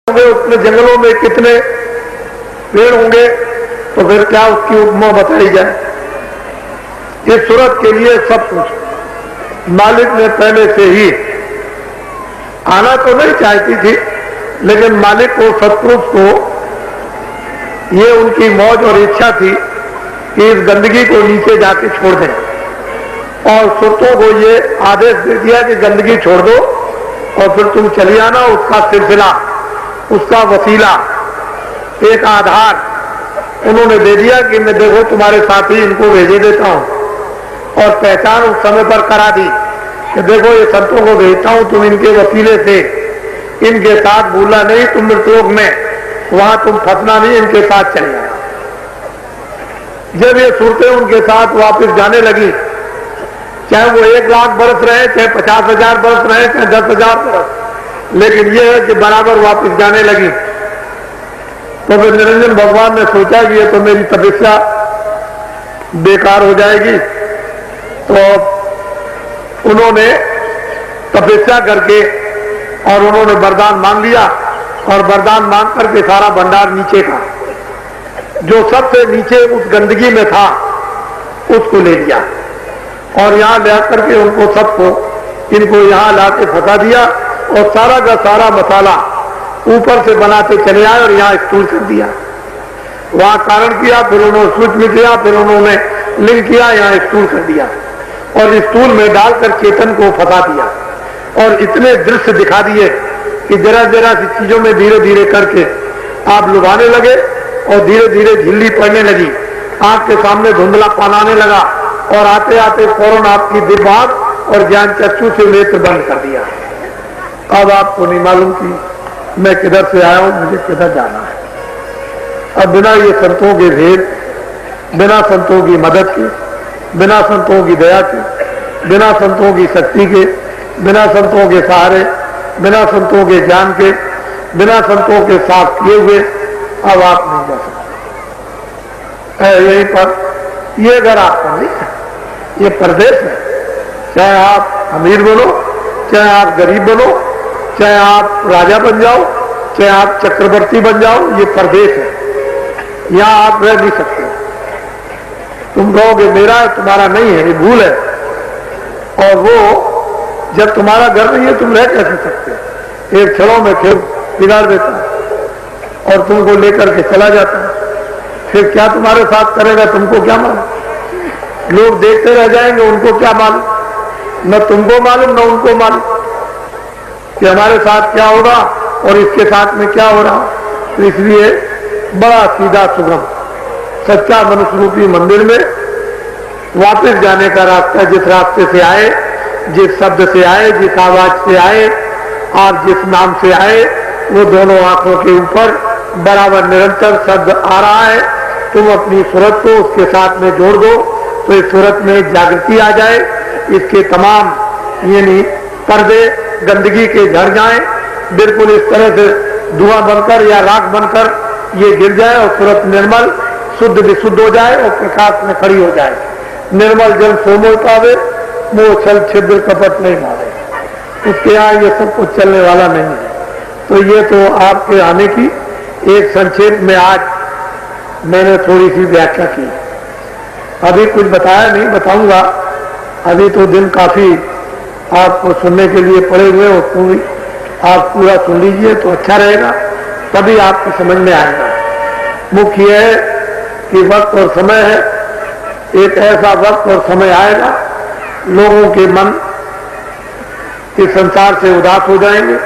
होंगे, उतने जंगलों में कितने पेड़ होंगे, तो फिर क्या उसकी उपमा बताई जाए। इस सूरत के लिए सब कुछ मालिक ने पहले से ही, आना तो नहीं चाहती थी, लेकिन मालिक को, सतपुरुष को ये उनकी मौज और इच्छा थी कि इस गंदगी को नीचे जाके छोड़ दें, और सुरतों को ये आदेश दे दिया कि गंदगी छोड़ दो और फिर तुम चली आना। उसका सिलसिला, उसका वसीला, एक आधार उन्होंने दे दिया कि मैं देखो तुम्हारे साथ ही इनको भेजे देता हूं, और पहचान उस समय पर करा दी कि देखो ये संतों को भेजता हूं, तुम इनके वसीले से इनके साथ भूलना नहीं, तुम मृतलोक में वहां तुम फंसना नहीं, इनके साथ चल जाना। जब ये सूरतें उनके साथ वापस जाने लगी, चाहे वो 1 लाख बरस रहे, चाहे 50,000 बरस रहे, चाहे 10,000 बरस, लेकिन ये है कि बराबर वापस जाने लगी। तो फिर निरंजन भगवान ने सोचा कि ये तो मेरी तपस्या बेकार हो जाएगी, तो उन्होंने तपस्या करके और उन्होंने वरदान मांग लिया, और वरदान मांग करके सारा भंडार नीचे का, जो सबसे नीचे उस गंदगी में था, उसको ले लिया, और यहां ले करके उनको सबको, इनको यहां लाके फंसा दिया, और सारा का सारा मसाला ऊपर से बनाते चले आए और यहां स्थूल कर दिया। वहां कारण किया, फिर उन्होंने सूक्ष्म किया, फिर उन्होंने लिंग किया, यहां स्थूल कर दिया, और स्थूल में डालकर चेतन को फंसा दिया, और इतने दृश्य दिखा दिए कि जरा जरा सी चीजों में धीरे धीरे करके आप लुभाने लगे, और धीरे धीरे झिल्ली पड़ने लगी, आंख के सामने धुंधला पानाने लगा, और आते आते फौरन आपकी दिमाग और ज्ञान चक्षु से नेत्र बंद कर दिया। अब आपको नहीं मालूम कि मैं किधर से आया हूं, मुझे किधर जाना है। अब बिना ये संतों के भेद, बिना संतों की मदद के, बिना संतों की दया के, बिना संतों की शक्ति के, बिना संतों के सहारे, बिना संतों के ज्ञान के, बिना संतों के साथ किए हुए अब आप नहीं जा सकते। यहीं पर ये घर आपका नहीं है, ये प्रदेश है। चाहे आप अमीर बनो, चाहे आप गरीब बनो, चाहे आप राजा बन जाओ, चाहे आप चक्रवर्ती बन जाओ, ये प्रदेश है, यहां आप रह नहीं सकते। तुम कहोगे मेरा है, तुम्हारा नहीं है, ये भूल है। और वो जब तुम्हारा घर नहीं है, तुम रह कैसे सकते? एक क्षणों में फिर बिगाड़ देता है और तुमको लेकर के चला जाता है, फिर क्या तुम्हारे साथ करेगा तुमको क्या मालूम? लोग देखते रह जाएंगे, उनको क्या मालूम, न तुमको मालूम न उनको मालूम कि हमारे साथ क्या होगा और इसके साथ में क्या हो रहा। तो इसलिए बड़ा सीधा सुगम सच्चा मनुष्य रूपी मंदिर में वापस जाने का रास्ता, जिस रास्ते से आए, जिस शब्द से आए, जिस आवाज से आए और जिस नाम से आए, वो दोनों आंखों के ऊपर बराबर निरंतर शब्द आ रहा है। तुम अपनी सूरत को उसके साथ में जोड़ दो तो इस सूरत में जागृति आ जाए, इसके तमाम यानी पर्दे गंदगी के झड़ जाएं, बिल्कुल इस तरह से धुआं बनकर या राख बनकर ये गिर जाए, और सूरत निर्मल शुद्ध विशुद्ध हो जाए और प्रकाश में खड़ी हो जाए। निर्मल जल सोमोल पावे, मोह छल छिद्र कपट नहीं मारे। उसके यहाँ ये सब कुछ चलने वाला नहीं है। तो ये तो आपके आने की एक संक्षेप में आज मैंने थोड़ी सी व्याख्या की। अभी कुछ बताया नहीं, बताऊंगा। अभी तो दिन काफी आपको सुनने के लिए पड़े हुए हो, पूरी आप पूरा सुन लीजिए तो अच्छा रहेगा, तभी आपको समझ में आएगा। मुख्य है कि वक्त और समय है, एक ऐसा वक्त और समय आएगा लोगों के मन इस संसार से उदास हो जाएंगे,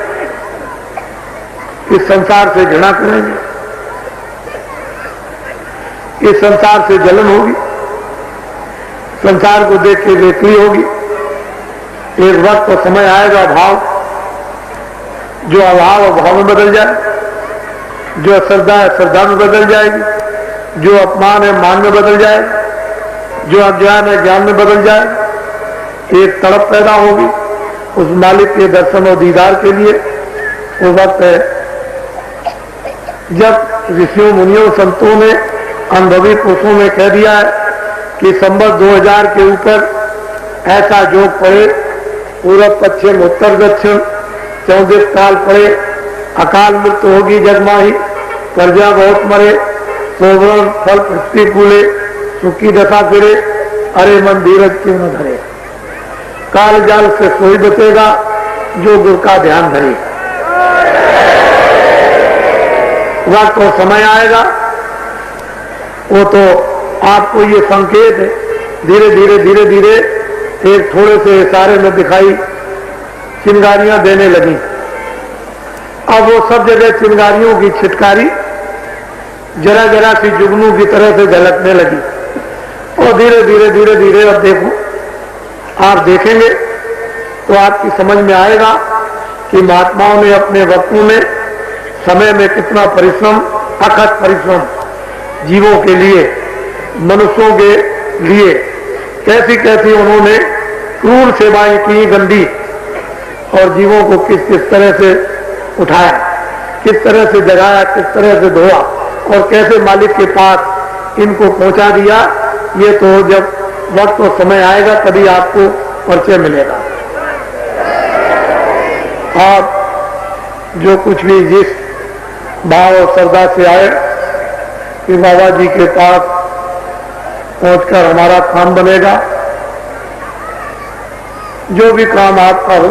इस संसार से घृणा करेंगे, इस संसार से जलन होगी, संसार को देख के बेकरी होगी। एक वक्त और समय आएगा भाव, जो अभाव अभाव में बदल जाए, जो श्रद्धा है श्रद्धा में बदल जाएगी, जो अपमान है मान में बदल जाएगी, जो अज्ञान है ज्ञान में बदल जाएगी। एक तड़प पैदा होगी उस मालिक के दर्शन और दीदार के लिए। वो वक्त है जब ऋषियों मुनियों संतों ने अनुभवी पुरुषों ने कह दिया है कि संवत 2000 के ऊपर ऐसा जोग पड़े, पूर्व पश्चिम उत्तर दक्षिण 34 काल पड़े, अकाल मृत्यु होगी जगमाही, प्रजा बहुत मरे, सोवरण फल पृथ्वी फूले, सुखी दशा फिरे, अरे मन धीरज क्यों न धरे। काल जाल से कोई बचेगा जो गुरु का ध्यान धरे। वक्त और समय आएगा, वो तो आपको ये संकेत है, धीरे धीरे धीरे धीरे एक थोड़े से इशारे में दिखाई चिंगारियां देने लगी। अब वो सब जगह चिंगारियों की छिटकारी जरा जरा सी जुगनू की तरह से झलकने लगी और धीरे धीरे धीरे धीरे अब देखो, आप देखेंगे तो आपकी समझ में आएगा कि महात्माओं ने अपने वक्तों में समय में कितना परिश्रम, अथक परिश्रम जीवों के लिए, मनुष्यों के लिए कैसी कैसी उन्होंने क्रूर सेवाएं की गंदी, और जीवों को किस किस तरह से उठाया, किस तरह से जगाया, किस तरह से धोया और कैसे मालिक के पास इनको पहुंचा दिया। ये तो जब वक्त और समय आएगा तभी आपको परिचय मिलेगा। आप जो कुछ भी जिस भाव और श्रद्धा से आए कि बाबा जी के पास पहुंचकर हमारा काम बनेगा, जो भी काम आपका हो,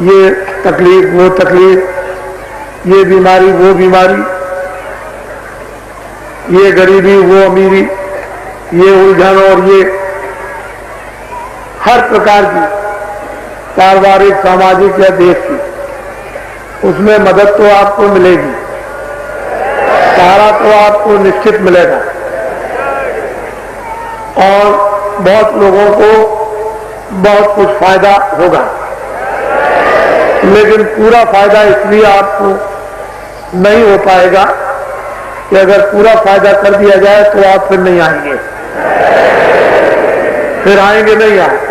ये तकलीफ वो तकलीफ, ये बीमारी वो बीमारी, ये गरीबी वो अमीरी, ये उलझन और ये हर प्रकार की पारिवारिक सामाजिक या देश की, उसमें मदद तो आपको मिलेगी, सहारा तो आपको निश्चित मिलेगा और बहुत लोगों को बहुत कुछ फायदा होगा। लेकिन पूरा फायदा इसलिए आपको नहीं हो पाएगा कि अगर पूरा फायदा कर दिया जाए तो आप फिर नहीं आएंगे, फिर आएंगे नहीं आए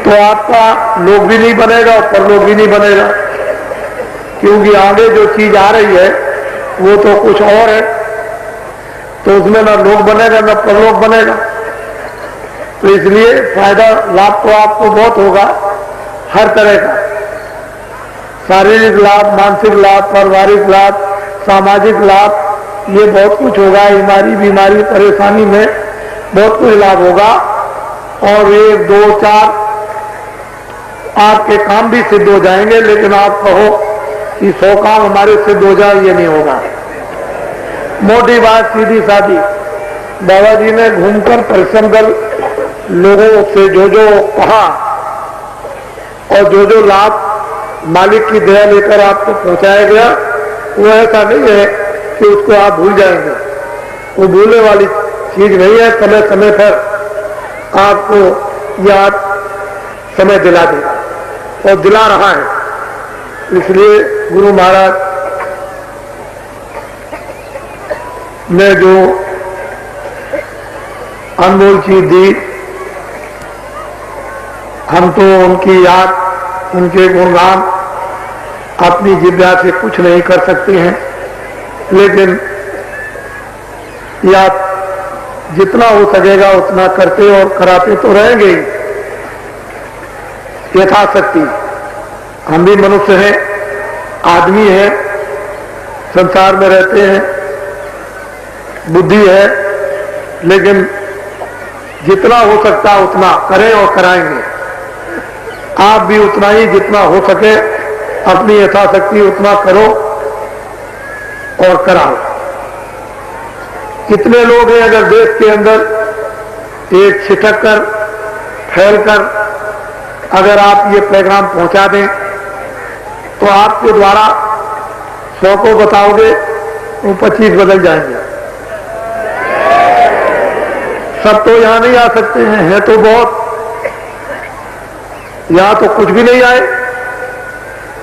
तो आपका लोग भी नहीं बनेगा और परलोक भी नहीं बनेगा, क्योंकि आगे जो चीज आ रही है वो तो कुछ और है, तो उसमें ना लोग बनेगा ना परलोक बनेगा। तो इसलिए फायदा लाभ तो आपको बहुत होगा, हर तरह का शारीरिक लाभ, मानसिक लाभ, पारिवारिक लाभ, सामाजिक लाभ, ये बहुत कुछ होगा। बीमारी परेशानी में बहुत कुछ लाभ होगा और 1 2 4 आपके काम भी सिद्ध हो जाएंगे। लेकिन आप कहो कि 100 काम हमारे सिद्ध हो जाए, ये नहीं होगा। मोटी बात सीधी सादी, बाबा जी ने घूमकर परिश्रम कर लोगों से जो जो कहा और जो जो लाभ मालिक की दया लेकर आपको पहुंचाया गया, वो ऐसा नहीं है कि उसको आप भूल जाएंगे, वो भूलने वाली चीज नहीं है। समय समय पर आपको याद समय दिला देगा और दिला रहा है। इसलिए गुरु महाराज ने जो अनमोल चीज दी, हम तो उनकी याद, उनके गुणगान अपनी जिब्या से कुछ नहीं कर सकते हैं, लेकिन याद जितना हो सकेगा उतना करते और कराते तो रहेंगे ही यथाशक्ति। हम भी मनुष्य हैं, आदमी हैं, संसार में रहते हैं, बुद्धि है, लेकिन जितना हो सकता उतना करें और कराएंगे। आप भी उतना ही जितना हो सके अपनी यथाशक्ति उतना करो और कराओ। कितने लोग हैं अगर देश के अंदर एक छिटक कर फैल कर अगर आप ये पैगाम पहुंचा दें तो आपके द्वारा 100 को बताओगे वो 25 बदल जाएंगे। सब तो यहां नहीं आ सकते हैं तो बहुत, यहां तो कुछ भी नहीं आए।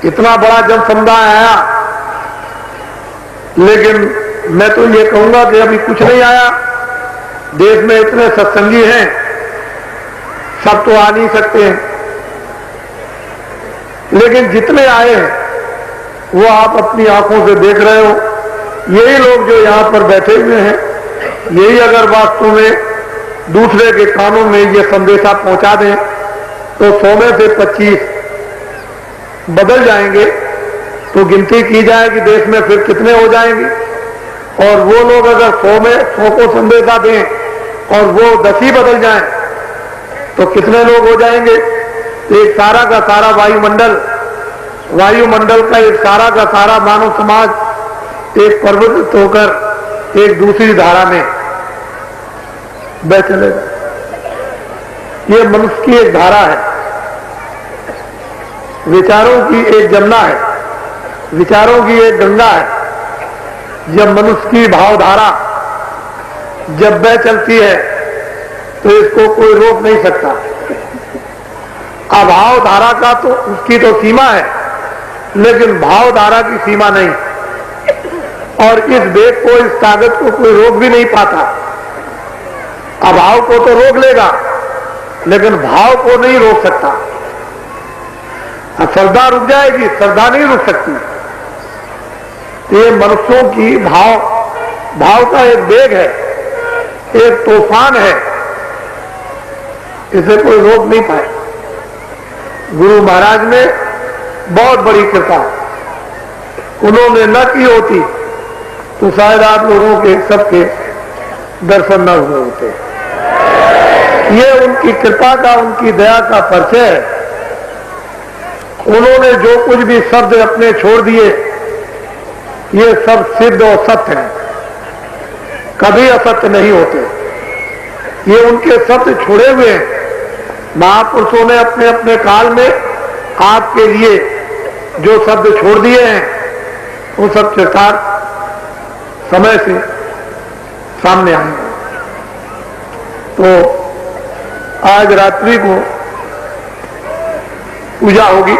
इतना बड़ा जन समुदाय आया, लेकिन मैं तो ये कहूंगा कि अभी कुछ नहीं आया। देश में इतने सत्संगी हैं, सब तो आ नहीं सकते हैं, लेकिन जितने आए हैं वो आप अपनी आंखों से देख रहे हो। यही लोग जो यहां पर बैठे हुए हैं, यही अगर वास्तव में दूसरे के कानों में ये संदेशा पहुंचा दें तो 100 में से 25 बदल जाएंगे तो गिनती की जाए कि देश में फिर कितने हो जाएंगे। और वो लोग अगर 100 में 100 को संदेशा दें और वो 10 ही बदल जाएं तो कितने लोग हो जाएंगे। एक सारा का सारा वायुमंडल का एक सारा का सारा मानव समाज एक परिवर्तित होकर एक दूसरी धारा में बह चलेगा। ये मनुष्य की एक धारा है, विचारों की एक जमुना है, विचारों की एक गंगा है। जब मनुष्य की भावधारा जब बह चलती है तो इसको कोई रोक नहीं सकता। अभाव धारा का तो उसकी तो सीमा है, लेकिन भावधारा की सीमा नहीं। और इस वेग को, इस ताकत को कोई रोक भी नहीं पाता। अभाव को तो रोक लेगा, लेकिन भाव को नहीं रोक सकता। श्रद्धा रुक जाएगी, श्रद्धा नहीं रुक सकती। ये मनुष्यों की भाव का एक वेग है, एक तूफान है, इसे कोई रोक नहीं पाए। गुरु महाराज ने बहुत बड़ी कृपा, उन्होंने न की होती तो शायद आप लोगों के सबके दर्शन न हुए होते। ये उनकी कृपा का, उनकी दया का परिचय है। उन्होंने जो कुछ भी शब्द अपने छोड़ दिए, ये सब सिद्ध और सत्य है, कभी असत्य नहीं होते। ये उनके शब्द छोड़े हुए हैं। महापुरुषों ने अपने अपने काल में आपके लिए जो शब्द छोड़ दिए हैं, वो सब चिरकाल समय से सामने आएंगे। तो आज रात्रि को पूजा होगी।